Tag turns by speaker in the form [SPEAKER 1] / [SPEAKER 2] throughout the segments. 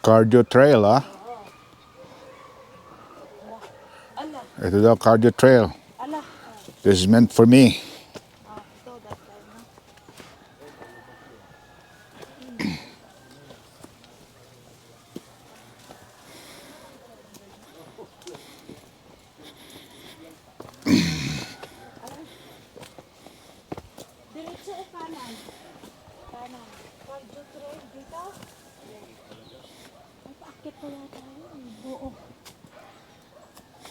[SPEAKER 1] Cardio trail, ah.
[SPEAKER 2] Ala,
[SPEAKER 1] Ito daw, cardio trail.
[SPEAKER 2] ala.
[SPEAKER 1] This is meant for me.
[SPEAKER 2] Ito, that time na. Diretso o kanan? Kanan. Cardio trail dito? Ay, paakit pala tayo. Oo.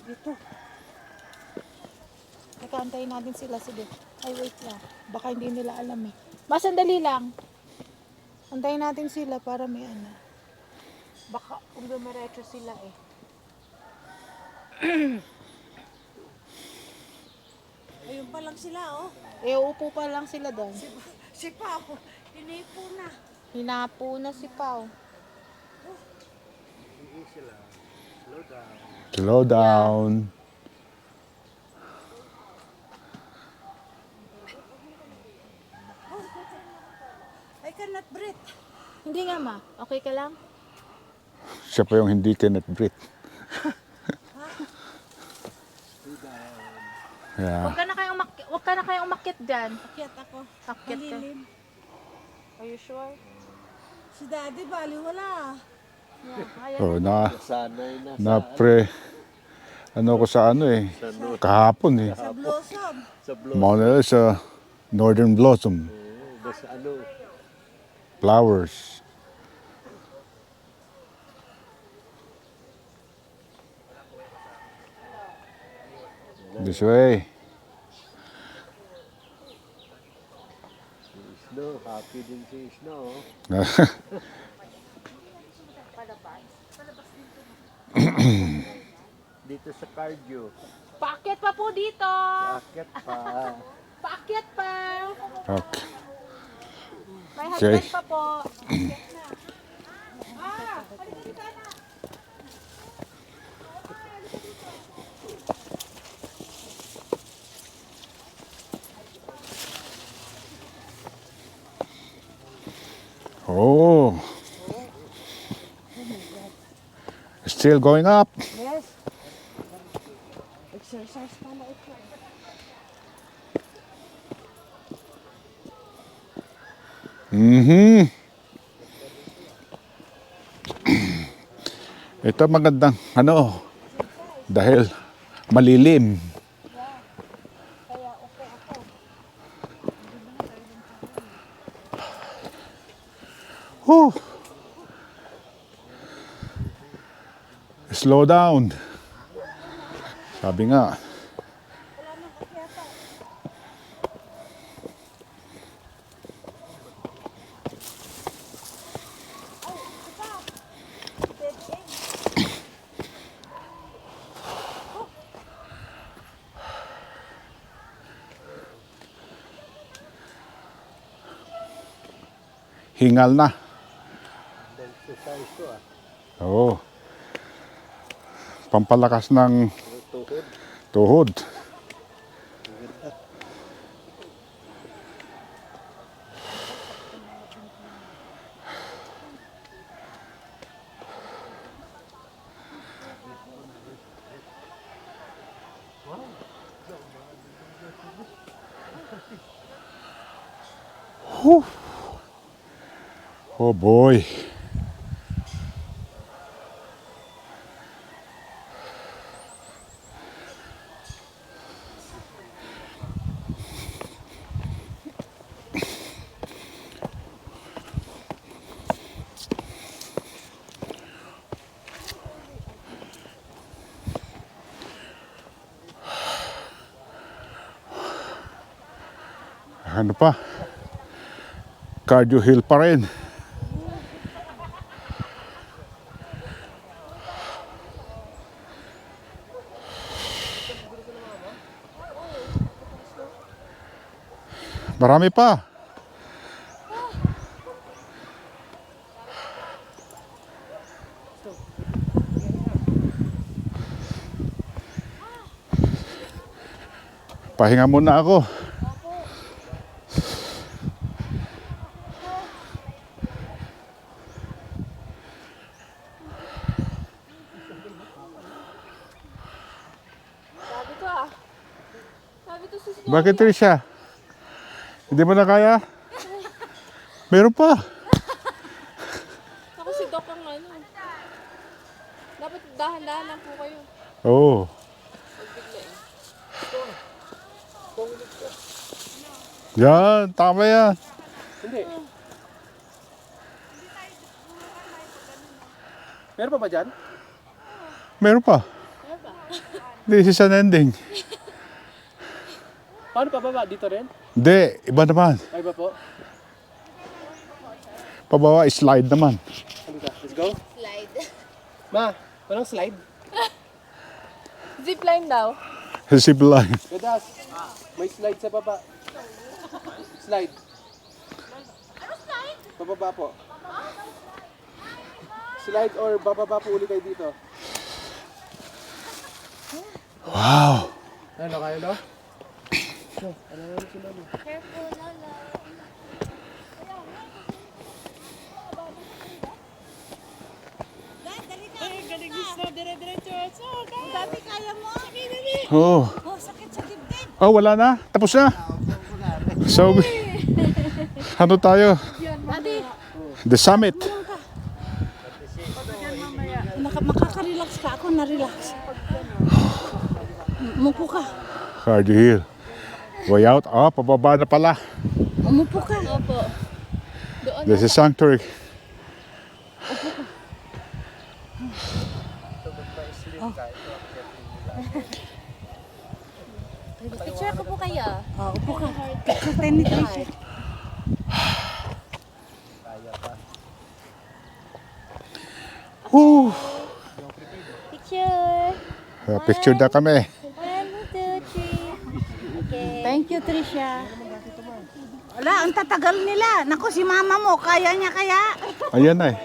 [SPEAKER 2] Dito. Teka, antayin natin sila. Sige. Ay, wait lang. Baka hindi nila alam eh. Sandali lang. Antayin natin sila para may ano. Baka kung dumiretso sila eh.
[SPEAKER 3] Ayun pa lang sila, oh.
[SPEAKER 2] Eh, uupo pa lang sila doon.
[SPEAKER 3] Si Pao, hinipo na.
[SPEAKER 2] Hinapo na si Pao.
[SPEAKER 1] Slow down.
[SPEAKER 3] I cannot breathe.
[SPEAKER 2] Hindi nga ma. Okay ka lang?
[SPEAKER 1] Siya pa yung hindi cannot breathe. Yeah.
[SPEAKER 2] Huwag ka na kayong umakyat dyan.
[SPEAKER 3] Akyat ako.
[SPEAKER 2] Akyat ka.
[SPEAKER 3] Malilim.
[SPEAKER 2] Are you sure?
[SPEAKER 3] Si Daddy, bali wala.
[SPEAKER 2] Yeah. Ayan.
[SPEAKER 1] Oh,
[SPEAKER 4] Sanay na
[SPEAKER 1] na pre. Ano ko sa ano eh. Kahapon eh.
[SPEAKER 3] Sa Blossom.
[SPEAKER 4] sa blog.
[SPEAKER 1] Manila sa Northern Blossom.
[SPEAKER 4] Basta ano,
[SPEAKER 1] Flowers. This way.
[SPEAKER 4] si Snow, happy din si Snow. Dito sa cardio,
[SPEAKER 2] Paakyat pa po dito.
[SPEAKER 4] akit pa.
[SPEAKER 2] Paakyat pa.
[SPEAKER 1] Okay.
[SPEAKER 2] May
[SPEAKER 1] Okay.
[SPEAKER 2] husband pa po. Paakyat na. Ah! Halika na.
[SPEAKER 1] Oh. Still going up.
[SPEAKER 3] Yes. Exercise pala ito.
[SPEAKER 1] Mhm. Ito magandang ano dahil malilim.
[SPEAKER 3] Kaya okay ako.
[SPEAKER 1] Whew. Slow down. Sabi nga. Hingal na.
[SPEAKER 4] Exercise ko
[SPEAKER 1] Oo. Pampalakas ng
[SPEAKER 4] tuhod.
[SPEAKER 1] tuhod. Whew. Oh boy. Ano pa? Cardio hill pa rin. Marami pa. Pahinga muna ako. Bakit Trisha? Hindi mo na kaya? Meron pa.
[SPEAKER 2] Ako si Doc ang ano. Dapat dahan-dahan lang po kayo.
[SPEAKER 1] Oo. Yan, tama yan.
[SPEAKER 5] Hindi. Meron pa ba dyan?
[SPEAKER 1] Meron pa. This is an ending.
[SPEAKER 5] Paano pa baba? Dito rin?
[SPEAKER 1] Hindi, iba naman.
[SPEAKER 5] Ay ba po?
[SPEAKER 1] Pababa, slide naman.
[SPEAKER 5] Halika, let's go.
[SPEAKER 2] Slide.
[SPEAKER 5] Ma, walang slide?
[SPEAKER 2] Zipline daw.
[SPEAKER 1] Zip line.
[SPEAKER 5] Gadas, may slide sa baba. Slide. Bababa po. Slide or bababa po uli kayo dito.
[SPEAKER 1] Wow.
[SPEAKER 5] Ano kayo, no?
[SPEAKER 3] Dati kaya mo.
[SPEAKER 1] Oh.
[SPEAKER 3] Oh, sakit sa dibdib.
[SPEAKER 1] Oh, wala na. Tapos na. So, ano tayo? The summit.
[SPEAKER 3] Makaka-relax ka. Ako na-relax. Umupo ka.
[SPEAKER 1] Hard to hear. Way out. Oh, pababa na pala.
[SPEAKER 3] Umupo ka.
[SPEAKER 2] Opo.
[SPEAKER 1] This is sanctuary.
[SPEAKER 2] Picture ko po kayo.
[SPEAKER 3] Oh, upo ka. Picture tayo ni Tricia.
[SPEAKER 1] Woo.
[SPEAKER 2] Picture.
[SPEAKER 1] Picture na kami.
[SPEAKER 2] 1, 2, 3. Okay.
[SPEAKER 3] Thank you, Tricia. Wala, ang tatagal nila. Naku, si mama mo, kaya niya kaya?
[SPEAKER 1] Ayan na eh.